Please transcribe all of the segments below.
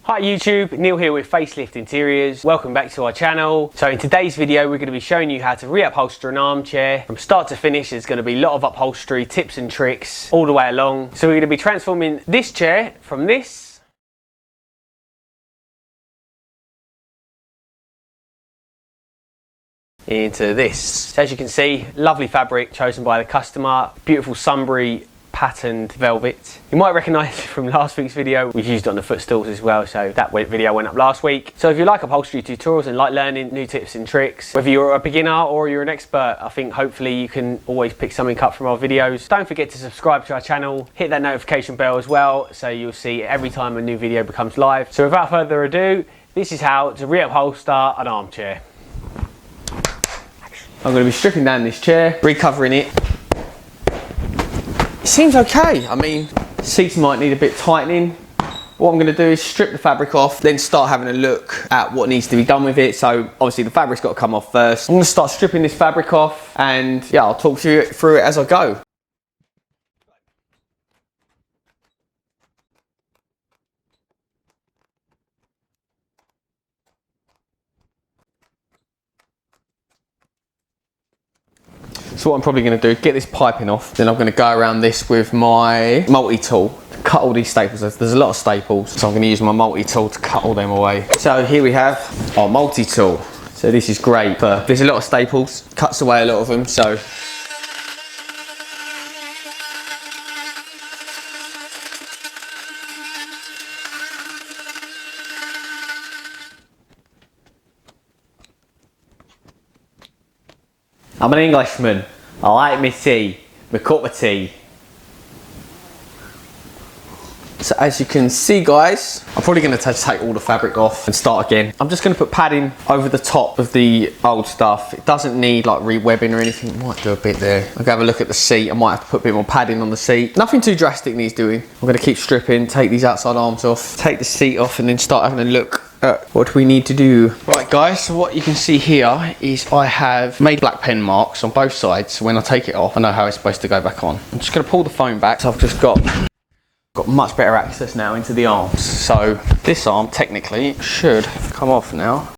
Hi YouTube, Neil here with FaceliftInteriors. Welcome back to our channel. So in today's video we're going to be showing you how to reupholster an armchair. From start to finish there's going to be a lot of upholstery tips and tricks all the way along. So we're going to be transforming this chair from this into this. So as you can see, lovely fabric chosen by the customer, beautiful Sunbury patterned velvet. You might recognise it from last week's video. We've used it on the footstools as well, so that video went up last week. So if you like upholstery tutorials and like learning new tips and tricks, whether you're a beginner or you're an expert, I think hopefully you can always pick something up from our videos. Don't forget to subscribe to our channel, hit that notification bell as well, so you'll see every time a new video becomes live. So without further ado, this is how to reupholster an armchair. I'm going to be stripping down this chair, recovering it. It seems okay. I mean, seats might need a bit tightening. What I'm going to do is strip the fabric off, then start having a look at what needs to be done with it. So obviously the fabric's got to come off first. I'm going to start stripping this fabric off, and yeah, I'll talk to you through it as I go. So what I'm probably going to do, get this piping off, then I'm going to go around this with my multi-tool, cut all these staples. There's a lot of staples, so I'm going to use my multi-tool to cut all them away. So here we have our multi-tool. So this is great, but there's a lot of staples, cuts away a lot of them, so. I'm an Englishman. I like my tea, my cup of tea. So as you can see guys, I'm probably going to take all the fabric off and start again. I'm just going to put padding over the top of the old stuff. It doesn't need like re-webbing or anything. Might do a bit there. I'll go have a look at the seat. I might have to put a bit more padding on the seat. Nothing too drastic needs doing. I'm going to keep stripping, take these outside arms off, take the seat off, and then start having a look at what we need to do. Right guys, so what you can see here is I have made black pen marks on both sides, so when I take it off I know how it's supposed to go back on. I'm just going to pull the foam back, so I've just got much better access now into the arms. So this arm technically should come off now.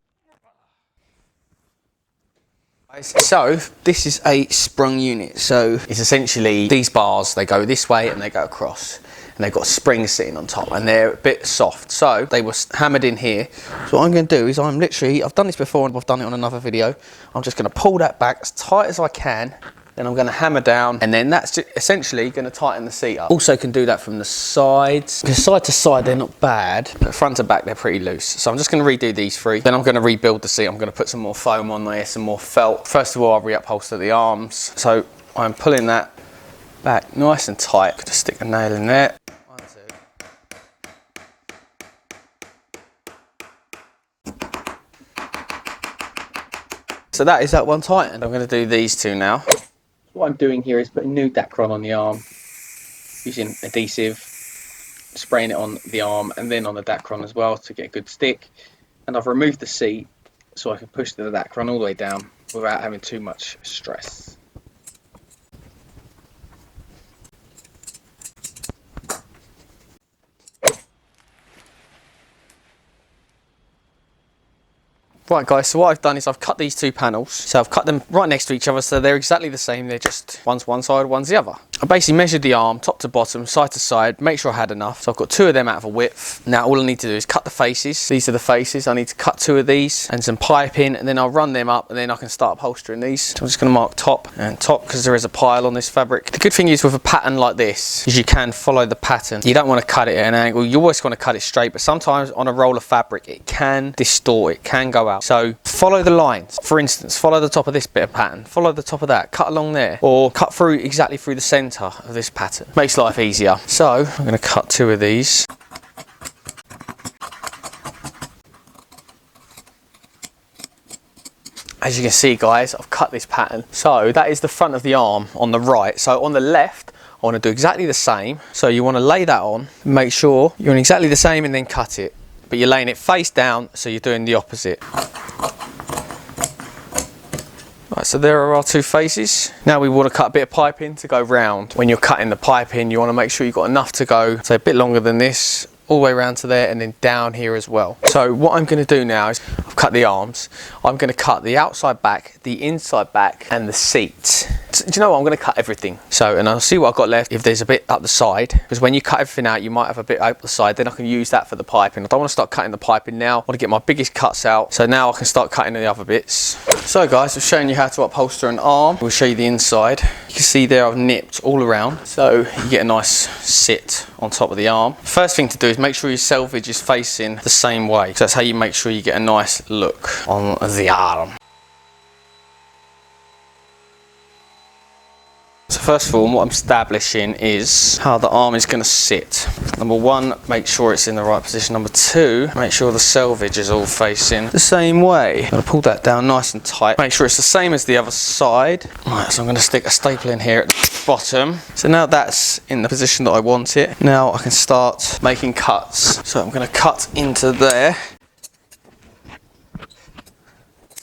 So this is a sprung unit, so it's essentially these bars, they go this way and they go across, and they've got springs sitting on top and they're a bit soft, so they were hammered in here. So what I'm going to do is I've done this before and I've done it on another video. I'm just going to pull that back as tight as I can, then I'm going to hammer down, and then that's essentially going to tighten the seat up. Also can do that from the sides, because side to side they're not bad, but front to back they're pretty loose. So I'm just going to redo these three, then I'm going to rebuild the seat. I'm going to put some more foam on there, some more felt. First of all, I'll reupholster the arms, so I'm pulling that back nice and tight. Just stick a nail in there. One, two. So that is that one tightened. I'm going to do these two now. What I'm doing here is putting new Dacron on the arm, using adhesive, spraying it on the arm and then on the Dacron as well to get a good stick. And I've removed the seat so I can push the Dacron all the way down without having too much stress. Right guys, so what I've done is I've cut these two panels. So I've cut them right next to each other, so they're exactly the same. They're just one's one side, one's the other. I basically measured the arm top to bottom, side to side, make sure I had enough. So I've got two of them out of a width. Now all I need to do is cut the faces. These are the faces. I need to cut two of these and some piping, and then I'll run them up, and then I can start upholstering these. So I'm just going to mark top and top because there is a pile on this fabric. The good thing is with a pattern like this is you can follow the pattern. You don't want to cut it at an angle. You always want to cut it straight, but sometimes on a roll of fabric it can distort, it can go out. So follow the lines. For instance, follow the top of this bit of pattern, follow the top of that, cut along there, or cut through exactly through the centre of this pattern. Makes life easier. So I'm going to cut two of these. As you can see guys, I've cut this pattern. So that is the front of the arm on the right. So on the left I want to do exactly the same. So you want to lay that on, make sure you're doing exactly the same, and then cut it. But you're laying it face down, so you're doing the opposite. Right, so there are our two faces. Now we want to cut a bit of piping to go round. When you're cutting the piping, you want to make sure you've got enough to go, so a bit longer than this, all the way around to there and then down here as well. So what I'm going to do now is I've cut the arms. I'm going to cut the outside back, the inside back and the seat. Do you know what? I'm going to cut everything. So, and I'll see what I've got left if there's a bit up the side, because when you cut everything out you might have a bit up the side, then I can use that for the piping. I don't want to start cutting the piping now. I want to get my biggest cuts out, so now I can start cutting the other bits. So guys, I've shown you how to upholster an arm. We'll show you the inside. You can see there I've nipped all around, so you get a nice sit on top of the arm. First thing to do is make sure your selvage is facing the same way. So that's how you make sure you get a nice look on the arm. So first of all, what I'm establishing is how the arm is going to sit. Number one, make sure it's in the right position. Number two, make sure the selvage is all facing the same way. I'm going to pull that down nice and tight. Make sure it's the same as the other side. Right, so I'm going to stick a staple in here at the bottom. So now that's in the position that I want it. Now I can start making cuts. So I'm going to cut into there.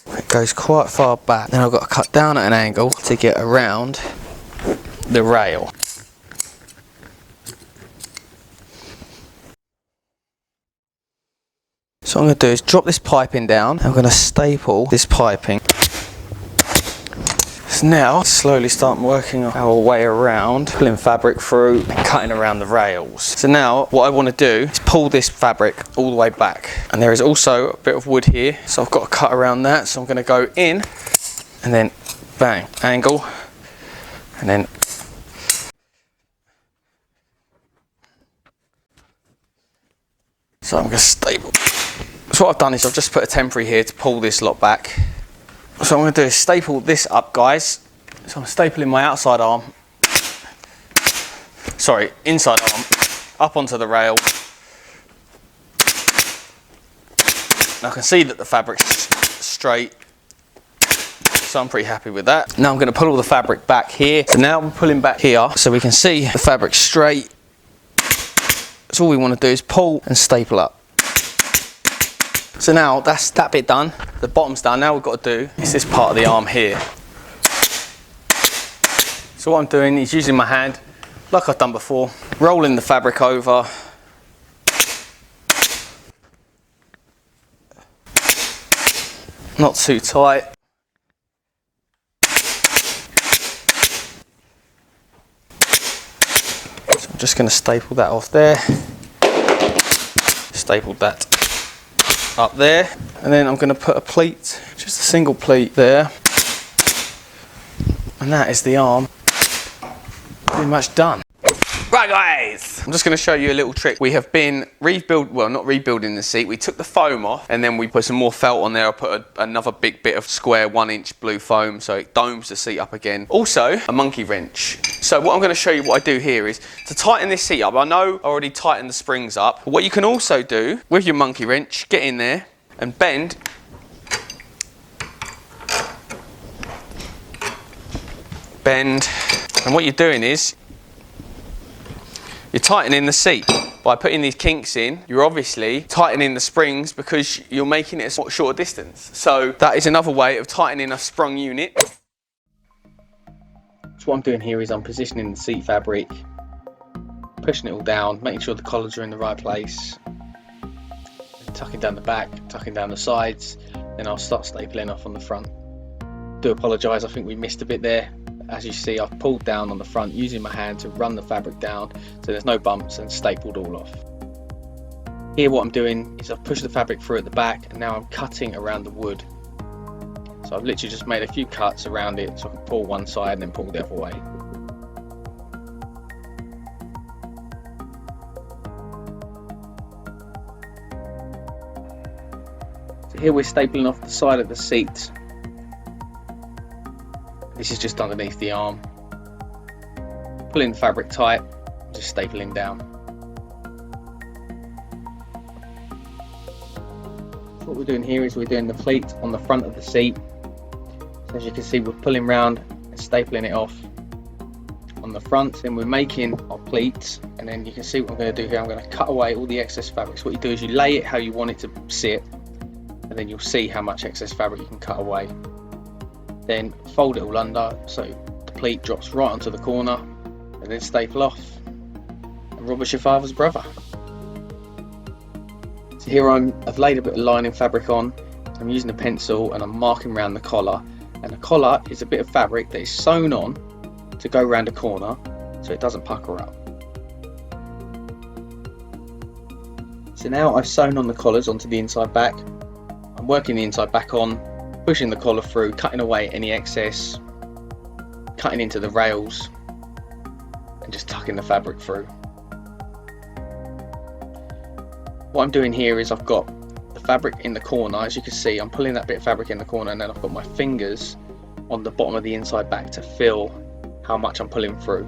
It goes quite far back. Then I've got to cut down at an angle to get around the rail. So what I'm going to do is drop this piping down. I'm going to staple this piping. So now slowly start working our way around, pulling fabric through and cutting around the rails. So now what I want to do is pull this fabric all the way back, and there is also a bit of wood here, so I've got to cut around that. So I'm going to go in and then bang, angle, and then so I'm going to staple. So what I've done is I've just put a temporary here to pull this lot back. So what I'm going to do is staple this up, guys. So I'm stapling my outside arm, sorry, inside arm, up onto the rail. Now I can see that the fabric's straight, so I'm pretty happy with that. Now I'm going to pull all the fabric back here. So now we're pulling back here so we can see the fabric straight. So all we want to do is pull and staple up. So now that's that bit done, the bottom's done. Now we've got to do is this part of the arm here. So what I'm doing is using my hand, like I've done before, rolling the fabric over. Not too tight. So I'm just going to staple that off there. Stapled that up there, and then I'm going to put a pleat, just a single pleat there, and that is the arm pretty much done. Right guys, I'm just going to show you a little trick. We have been not rebuilding the seat. We took the foam off and then we put some more felt on there. I put another big bit of square 1-inch blue foam so it domes the seat up again. Also a monkey wrench. So what I'm going to show you what I do here is to tighten this seat up. I know I already tightened the springs up. But what you can also do with your monkey wrench, get in there and bend. Bend. And what you're doing is you're tightening the seat. By putting these kinks in, you're obviously tightening the springs because you're making it a shorter distance. So that is another way of tightening a sprung unit. So what I'm doing here is I'm positioning the seat fabric, pushing it all down, making sure the collars are in the right place, tucking down the back, tucking down the sides, then I'll start stapling off on the front. Do apologise, I think we missed a bit there. As you see, I've pulled down on the front using my hand to run the fabric down so there's no bumps, and stapled all off. Here what I'm doing is I've pushed the fabric through at the back, and now I'm cutting around the wood. So I've literally just made a few cuts around it so I can pull one side and then pull the other way. So here we're stapling off the side of the seat. This is just underneath the arm. Pulling the fabric tight, just stapling down. So what we're doing here is we're doing the pleat on the front of the seat. So as you can see, we're pulling round and stapling it off on the front, and we're making our pleats. And then you can see what I'm going to do here. I'm going to cut away all the excess fabric. So what you do is you lay it how you want it to sit, and then you'll see how much excess fabric you can cut away. Then fold it all under so the pleat drops right onto the corner, and then staple off. And Rob is your father's brother. So here I've laid a bit of lining fabric on. I'm using a pencil and I'm marking around the collar. And the collar is a bit of fabric that is sewn on to go around a corner so it doesn't pucker up. So now I've sewn on the collars onto the inside back. I'm working the inside back on, pushing the collar through, cutting away any excess, cutting into the rails and just tucking the fabric through. What I'm doing here is I've got the fabric in the corner. As you can see, I'm pulling that bit of fabric in the corner, and then I've got my fingers on the bottom of the inside back to feel how much I'm pulling through.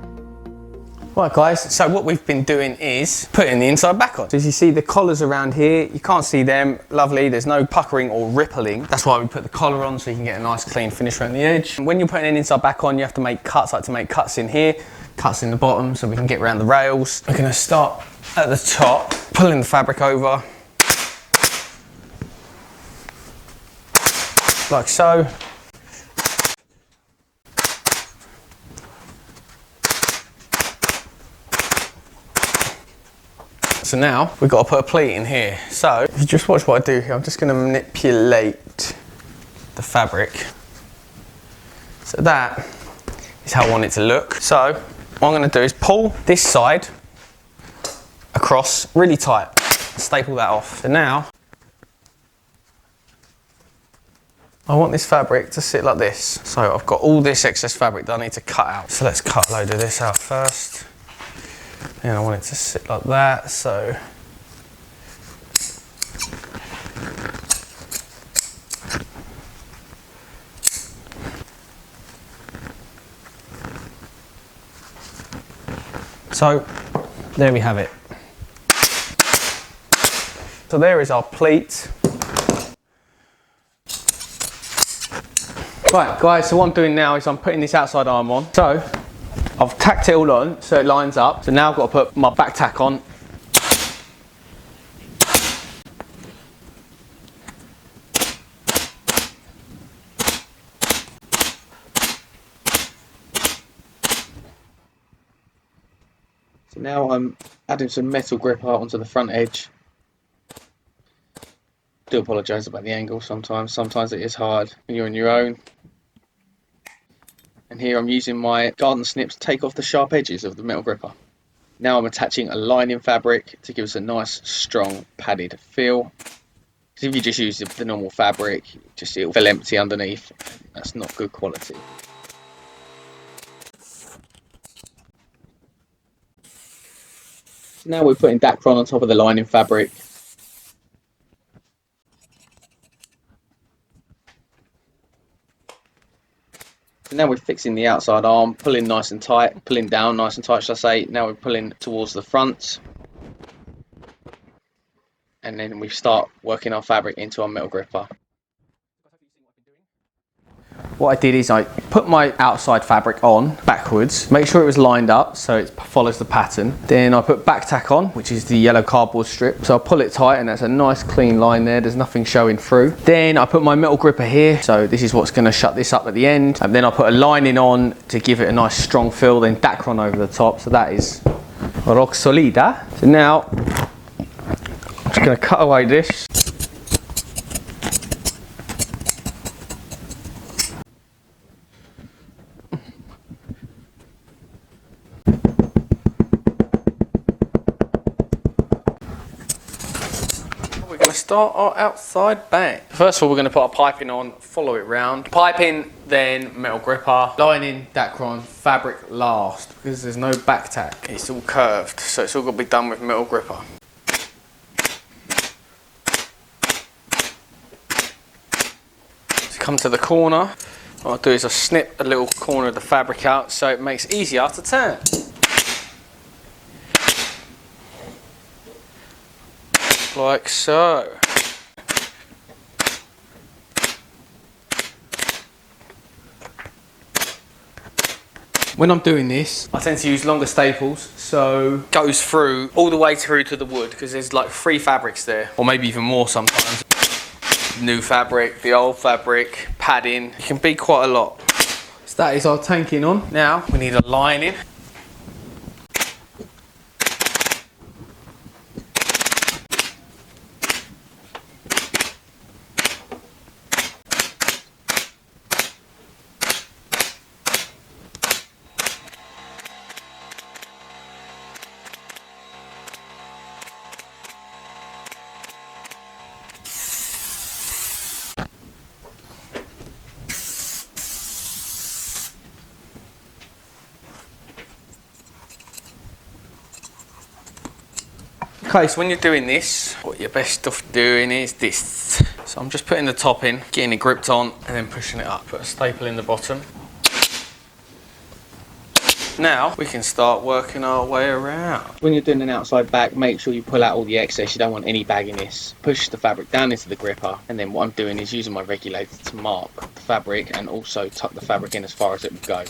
Right guys, so what we've been doing is putting the inside back on. So as you see the collars around here, you can't see them, lovely, there's no puckering or rippling. That's why we put the collar on, so you can get a nice clean finish around the edge. And when you're putting an inside back on, you have to make cuts. I like to make cuts in here, cuts in the bottom, so we can get around the rails. We're gonna start at the top, pulling the fabric over, like so. So now we've got to put a pleat in here. So if you just watch what I do here, I'm just going to manipulate the fabric. So that is how I want it to look. So what I'm going to do is pull this side across really tight, staple that off. So now I want this fabric to sit like this. So I've got all this excess fabric that I need to cut out. So let's cut a load of this out first. And I want it to sit like that, so there we have it. So there is our pleat. Right guys, so what I'm doing now is I'm putting this outside arm on. So I've tacked it all on so it lines up. So now I've got to put my back tack on. So now I'm adding some metal gripper onto the front edge. Do apologise about the angle sometimes. Sometimes it is hard when you're on your own. And here I'm using my garden snips to take off the sharp edges of the metal gripper. Now I'm attaching a lining fabric to give us a nice, strong, padded feel. Because if you just use the normal fabric, it'll feel empty underneath. That's not good quality. So now we're putting Dacron on top of the lining fabric. So now we're fixing the outside arm, pulling nice and tight, pulling down nice and tight, should I say. Now we're pulling towards the front. And then we start working our fabric into our metal gripper. What I did is I put my outside fabric on backwards, make sure it was lined up so it follows the pattern. Then I put back tack on, which is the yellow cardboard strip. So I'll pull it tight and that's a nice clean line there. There's nothing showing through. Then I put my metal gripper here. So this is what's going to shut this up at the end. And then I put a lining on to give it a nice strong feel, then Dacron over the top. So that is rock solida. So now I'm just going to cut away this. Start our outside back. First of all, we're going to put our piping on, follow it round. Piping, then metal gripper, lining, Dacron, fabric last, because there's no back tack. It's all curved, so it's all got to be done with metal gripper. So come to the corner, what I'll do is I'll snip a little corner of the fabric out so it makes it easier to turn. Like so. When I'm doing this, I tend to use longer staples, so it goes through all the way through to the wood because there's like 3 fabrics there, or maybe even more sometimes. New fabric, the old fabric, padding, it can be quite a lot. So that is our tanking on. Now we need a lining. Okay, so when you're doing this, what you're best off doing is this. So I'm just putting the top in, getting it gripped on, and then pushing it up. Put a staple in the bottom. Now we can start working our way around. When you're doing an outside back, make sure you pull out all the excess. You don't want any bagginess. Push the fabric down into the gripper, and then what I'm doing is using my regulator to mark the fabric and also tuck the fabric in as far as it would go.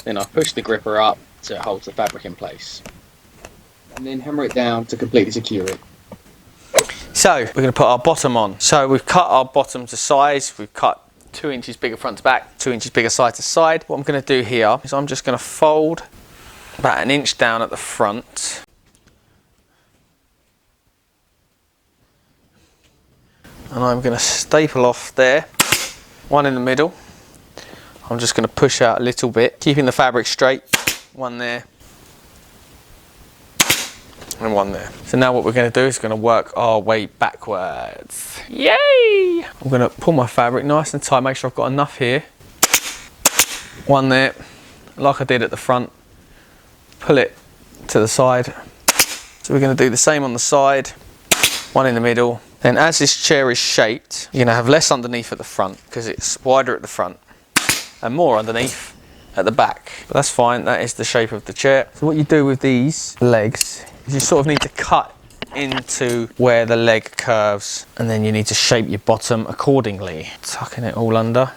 Then I push the gripper up so it holds the fabric in place, and then hammer it down to completely secure it. So we're going to put our bottom on. So we've cut our bottom to size. We've cut 2 inches bigger front to back, 2 inches bigger side to side. What I'm going to do here is I'm just going to fold about 1 inch down at the front. And I'm going to staple off there, one in the middle. I'm just going to push out a little bit, keeping the fabric straight, one there, and one there. So now what we're going to do is going to work our way backwards. Yay! I'm going to pull my fabric nice and tight, make sure I've got enough here. One there, like I did at the front. Pull it to the side. So we're going to do the same on the side, one in the middle. Then as this chair is shaped, you're going to have less underneath at the front because it's wider at the front and more underneath at the back. But that's fine, that is the shape of the chair. So what you do with these legs is you sort of need to cut into where the leg curves, and then you need to shape your bottom accordingly, tucking it all under.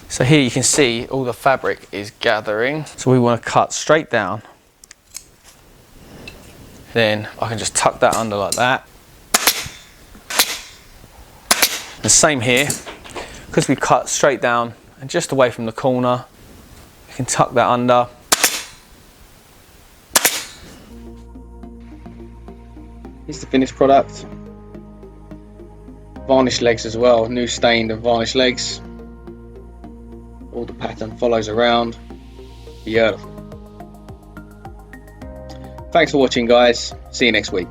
So here you can see all the fabric is gathering, so we want to cut straight down. Then I can just tuck that under like that. The same here, because we cut straight down and just away from the corner, you can tuck that under. Here's the finished product. Varnished legs as well, new stained and varnished legs. All the pattern follows around. Beautiful. Thanks for watching, guys. See you next week.